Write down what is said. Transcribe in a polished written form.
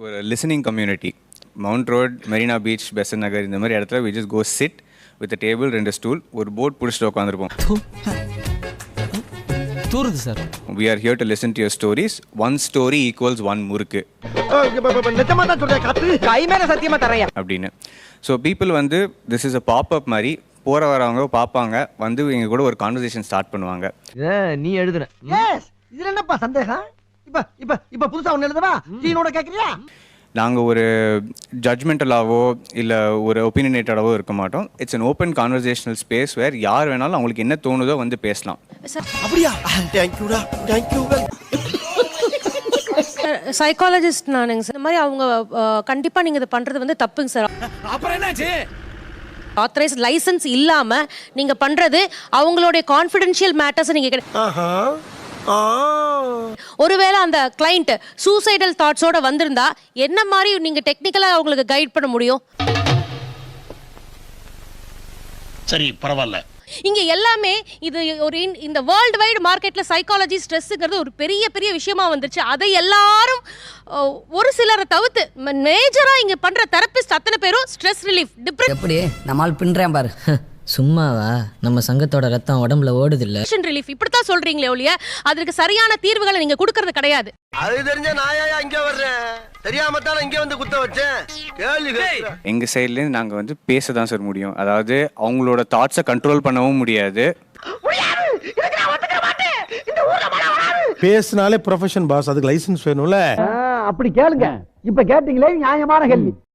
ஒரு listening community. Mount Road, Marina beach, Besant Nagar இந்த மாதிரி இடத்துல we just go sit with a table, 2 stool, ஒரு போர்ட் பிடிச்சிட்டு உட்காந்துருப்போம். தூருது sir. We are here to listen to your stories. One story equals one முறுக்கு அப்படின்னு. So people வந்து திஸ் இஸ் அ பாப்அப் மாதிரி போகிற வரவங்க பார்ப்பாங்க, வந்து எங்க கூட ஒரு கான்வர்சேஷன் ஸ்டார்ட் பண்ணுவாங்க. நீ எழுதுன இதுல என்னப்பா சந்தேகம்? இப்ப இப்ப இப்ப புதுசா ஒண்ணு எழுதவா சீனோட கேக்குறியா? நாங்கள் ஒரு ஜட்மெண்டலாவோ இல்லை ஒரு ஒப்பீனியேட்டடாவோ இருக்க மாட்டோம். It's an open conversational space where யார் வேணாலும் அவங்களுக்கு என்ன தோணுதோ வந்து பேசலாம். அப்படியா? தேங்க்யூடா, தேங்க்யூ. சைக்காலஜிஸ்ட் நானுங்க சார். இந்த மாதிரி அவங்க கண்டிப்பாக நீங்கள் இதை பண்ணுறது வந்து தப்புங்க சார். அப்புறம் என்னாச்சு? ஆத்தரைஸ் லைசன்ஸ் இல்லாமல் நீங்கள் பண்ணுறது அவங்களுடைய கான்ஃபிடென்ஷியல் மேட்டர்ஸ் நீங்கள் ஒருவேளை அந்த கிளைண்ட் சூசைடல் தாட்ஸோட வந்திருந்தா என்ன மாதிரி நீங்க டெக்னிக்கலா அவங்களுக்கு கைட் பண்ண முடியும்? சரி, பரவாயில்ல. இங்க எல்லாமே இது ஒரு இந்த வேர்ல்டு வைடு மார்க்கெட்ல சைக்காலஜி ஸ்ட்ரெஸ்ங்கிறது ஒரு பெரிய பெரிய விஷயமா வந்துருச்சு. அதை எல்லாரும் ஒரு சிலரை தவிர்த்து மேஜரா இங்க பண்ற தெரபிஸ்ட் அத்தனை பேரும் ஸ்ட்ரெஸ் ரிலீஃப், டிப்ரெஷன் எப்படி நம்மால் பின்றேன் பாரு. சும்மாவா? நம்ம சங்கத்தோட ரத்தம் உடம்புல ஓடுது இல்ல? ரிலீஃப் இப்படித்தான் சொல்றீங்களே ஒழிய அதுக்கு சரியான தீர்வுகளை நீங்க கொடுக்கறது கிடையாது. அது தெரிஞ்ச நாயா இங்க வர்றேன், தெரியாம தான் இங்க வந்து குத்த வச்சேன். கேளுங்க. எங்க சைட்லேருந்து நாங்கள் வந்து பேச தான் சார் முடியும். அதாவது அவங்களோட தாட்ஸை கண்ட்ரோல் பண்ணவும் முடியாது. பேசினாலே ப்ரொஃபஷன் பாஸ், அதுக்கு லைசன்ஸ் வேணும்ல. அப்படி கேளுங்க. இப்ப கேட்டீங்களே நியாயமான கேள்வி.